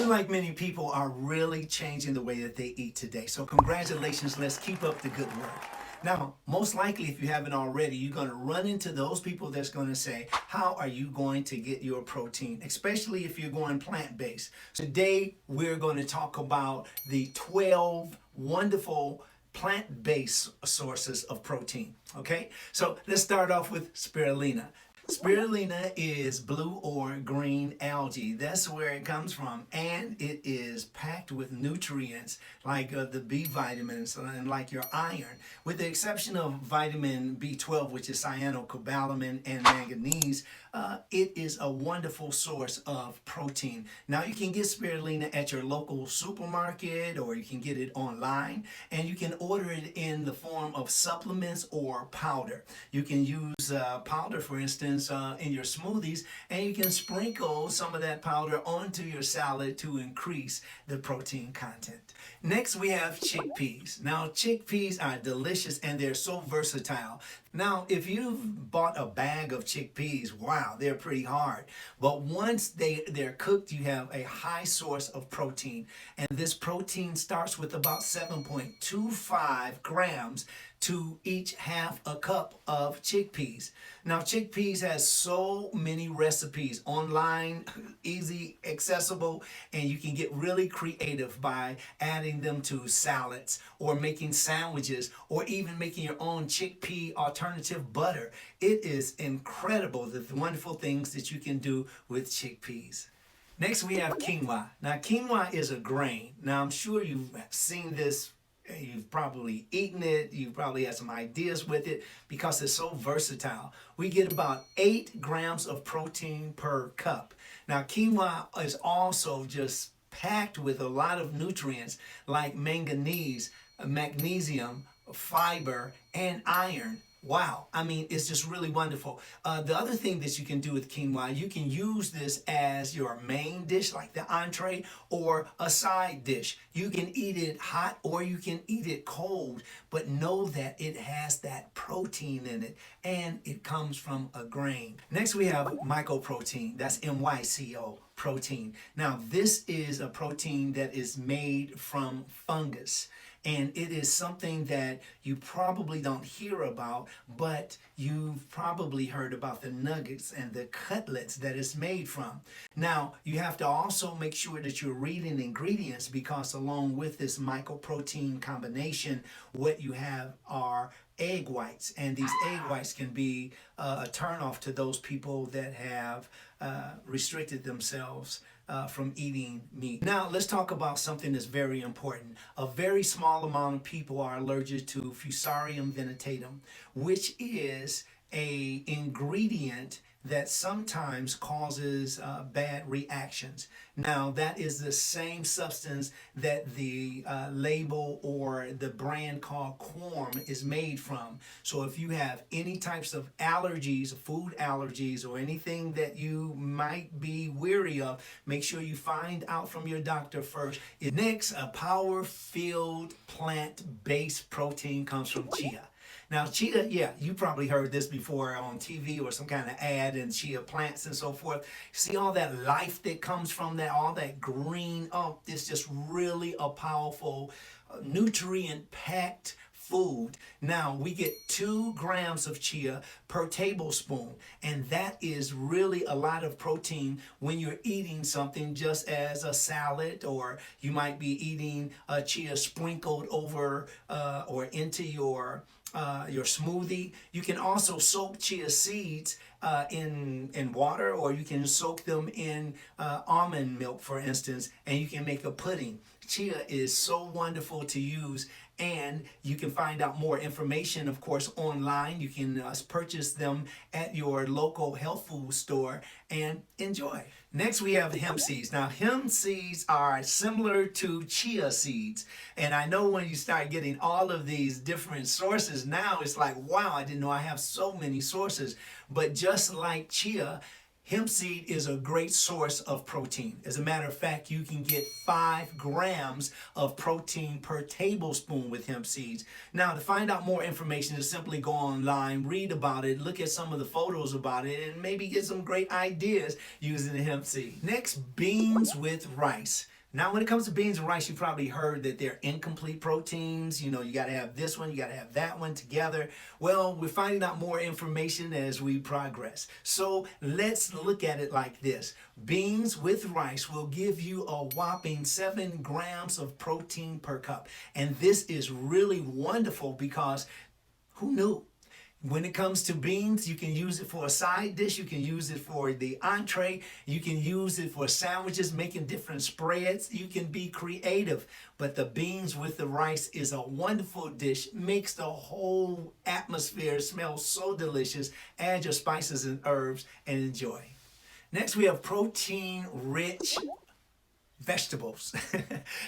seems like many people are really changing the way that they eat today. So congratulations, let's keep up the good work. Now, most likely, if you haven't already, you're going to run into those people that's going to say, how are you going to get your protein, especially if you're going plant-based? Today, we're going to talk about the 12 wonderful plant-based sources of protein, okay? So let's start off with spirulina. Spirulina is blue or green algae. That's where it comes from. And it is packed with nutrients like the B vitamins and like your iron. With the exception of vitamin B12, which is cyanocobalamin and manganese, it is a wonderful source of protein. Now you can get spirulina at your local supermarket or you can get it online, and you can order it in the form of supplements or powder. You can use powder, for instance, in your smoothies, and you can sprinkle some of that powder onto your salad to increase the protein content. Next, we have chickpeas. Now, chickpeas are delicious and they're so versatile. Now, if you've bought a bag of chickpeas, wow, they're pretty hard. But once they're cooked, you have a high source of protein. And this protein starts with about 7.25 grams to each half a cup of chickpeas. Now, chickpeas has so many recipes online, easy, accessible, and you can get really creative by adding them to salads or making sandwiches or even making your own chickpea alternative butter. It is incredible the wonderful things that you can do with chickpeas. Next, we have quinoa. Now, quinoa is a grain. Now, I'm sure you've seen this. You've probably eaten it. You probably had some ideas with it because it's so versatile. We get about 8 grams of protein per cup. Now, quinoa is also just packed with a lot of nutrients like manganese, magnesium, fiber, and iron. Wow, I mean, it's just really wonderful. The other thing that you can do with quinoa, you can use this as your main dish, like the entree, or a side dish. You can eat it hot or you can eat it cold, but know that it has that protein in it, and it comes from a grain. Next, we have mycoprotein. That's MYCO protein. Now, this is a protein that is made from fungus. And it is something that you probably don't hear about, but you've probably heard about the nuggets and the cutlets that it's made from. Now, you have to also make sure that you're reading ingredients, because along with this mycoprotein combination, what you have are egg whites, and these egg whites can be a turnoff to those people that have restricted themselves from eating meat. Now, let's talk about something that's very important. A very small amount of people are allergic to Fusarium venetatum, which is an ingredient that sometimes causes bad reactions. Now, that is the same substance that the label or the brand called Quorn is made from. So if you have any types of allergies, food allergies, or anything that you might be weary of, make sure you find out from your doctor first. Next, a power-filled plant-based protein comes from chia. Now, chia, yeah, you probably heard this before on TV or some kind of ad, and chia plants and so forth. See all that life that comes from that, all that green. Oh, it's just really a powerful, nutrient-packed food. Now, we get 2 grams of chia per tablespoon, and that is really a lot of protein when you're eating something just as a salad, or you might be eating chia sprinkled over or into your smoothie. You can also soak chia seeds in water, or you can soak them in almond milk, for instance, and you can make a pudding. Chia is so wonderful to use, and you can find out more information, of course, online. You can purchase them at your local health food store and enjoy. Next, we have hemp seeds. Now, hemp seeds are similar to chia seeds. And I know when you start getting all of these different sources, now it's like, wow, I didn't know I have so many sources. But just like chia, Hemp seed is a great source of protein. As a matter of fact, you can get 5 grams of protein per tablespoon with hemp seeds. Now, to find out more information, just simply go online, read about it, look at some of the photos about it, and maybe get some great ideas using the hemp seed. Next, beans with rice. Now, when it comes to beans and rice, you probably heard that they're incomplete proteins. You know, you got to have this one, you got to have that one together. Well, we're finding out more information as we progress. So let's look at it like this. Beans with rice will give you a whopping 7 grams of protein per cup. And this is really wonderful because who knew? When it comes to beans, you can use it for a side dish. You can use it for the entree. You can use it for sandwiches, making different spreads. You can be creative. But the beans with the rice is a wonderful dish. Makes the whole atmosphere smell so delicious. Add your spices and herbs and enjoy. Next, we have protein-rich vegetables.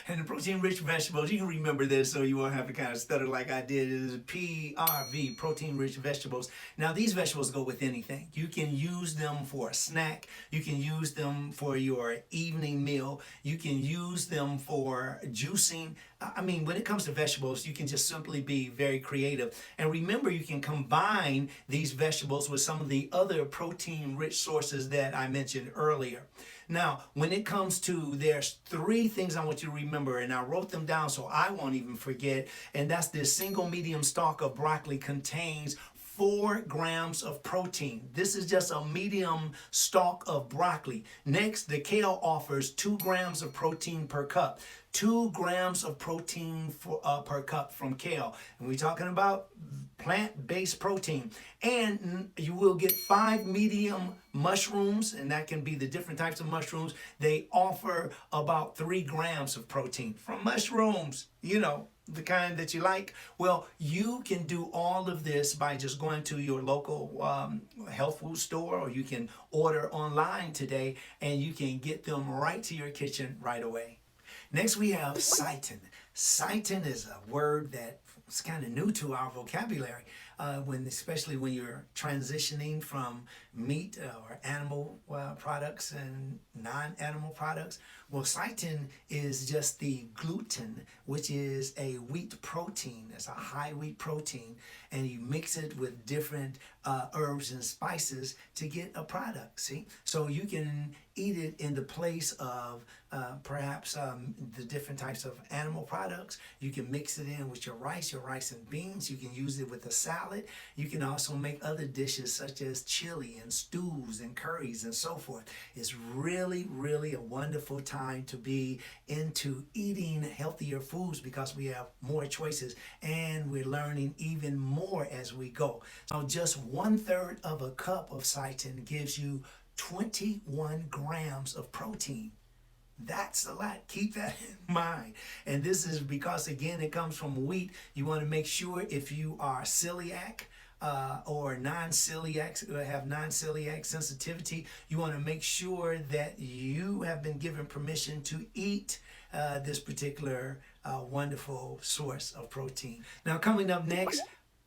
And the protein-rich vegetables, you can remember this so you won't have to kind of stutter like I did. It is PRV, protein-rich vegetables. Now, these vegetables go with anything. You can use them for a snack. You can use them for your evening meal. You can use them for juicing. I mean, when it comes to vegetables, you can just simply be very creative. And remember, you can combine these vegetables with some of the other protein-rich sources that I mentioned earlier. Now, when it comes to, there's 3 things I want you to remember, and I wrote them down so I won't even forget, and that's this single medium stalk of broccoli contains 4 grams of protein. This is just a medium stalk of broccoli. Next, the kale offers 2 grams of protein per cup. 2 grams of protein per cup from kale. And we're talking about plant-based protein. And you will get 5 medium mushrooms, and that can be the different types of mushrooms. They offer about 3 grams of protein from mushrooms, you know, the kind that you like. Well, you can do all of this by just going to your local health food store, or you can order online today, and you can get them right to your kitchen right away. Next, we have Seitan. Seitan is a word that's kind of new to our vocabulary, especially when you're transitioning from meat or animal products and non-animal products. Well, Seitan is just the gluten, which is a wheat protein. It's a high wheat protein, and you mix it with different herbs and spices to get a product, see? So you can eat it in the place of perhaps the different types of animal products. You can mix it in with your rice and beans. You can use it with a salad. You can also make other dishes such as chili and stews and curries and so forth. It's really, really a wonderful time to be into eating healthier foods because we have more choices and we're learning even more as we go. So just 1/3 of a cup of Seitan gives you 21 grams of protein. That's a lot. Keep that in mind. And this is because, again, it comes from wheat. You want to make sure if you are celiac or non-celiac, have non-celiac sensitivity, you want to make sure that you have been given permission to eat this particular wonderful source of protein. Now, coming up next,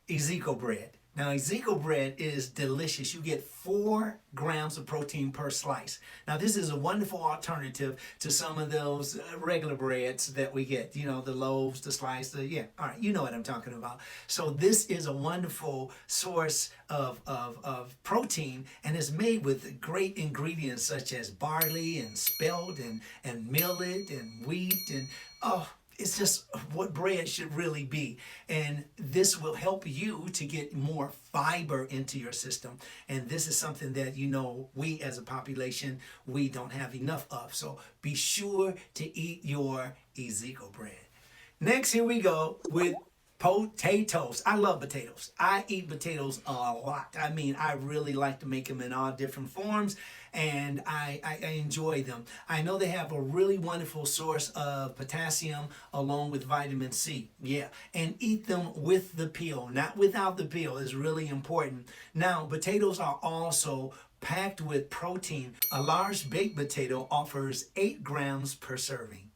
Ezekiel Bread. Now, Ezekiel Bread is delicious. You get 4 grams of protein per slice. Now, this is a wonderful alternative to some of those regular breads that we get. You know, the loaves, the slice, yeah. All right, you know what I'm talking about. So this is a wonderful source of protein, and it's made with great ingredients such as barley and spelt and millet and wheat and, it's just what bread should really be. And this will help you to get more fiber into your system. And this is something that, you know, we as a population, we don't have enough of. So be sure to eat your Ezekiel Bread. Next, here we go with potatoes. I love potatoes. I eat potatoes a lot. I mean, I really like to make them in all different forms, and I enjoy them. I know they have a really wonderful source of potassium along with vitamin C. Yeah, and eat them with the peel, not without the peel, is really important. Now, potatoes are also packed with protein. A large baked potato offers 8 grams per serving.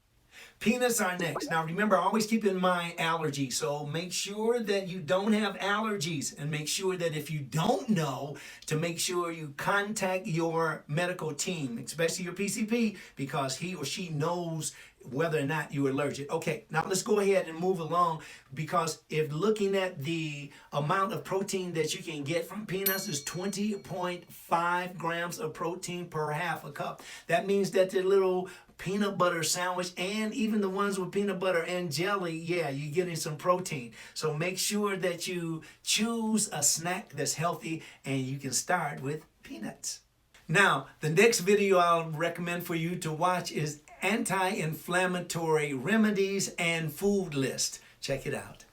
Peanuts are next. Now remember, always keep in mind allergies. So make sure that you don't have allergies, and make sure that if you don't know, to make sure you contact your medical team, especially your PCP, because he or she knows whether or not you're allergic. Okay, now let's go ahead and move along, because if looking at the amount of protein that you can get from peanuts is 20.5 grams of protein per half a cup. That means that the little peanut butter sandwich, and even the ones with peanut butter and jelly, yeah, you're getting some protein. So make sure that you choose a snack that's healthy, and you can start with peanuts. Now, the next video I'll recommend for you to watch is anti-inflammatory remedies and food list. Check it out.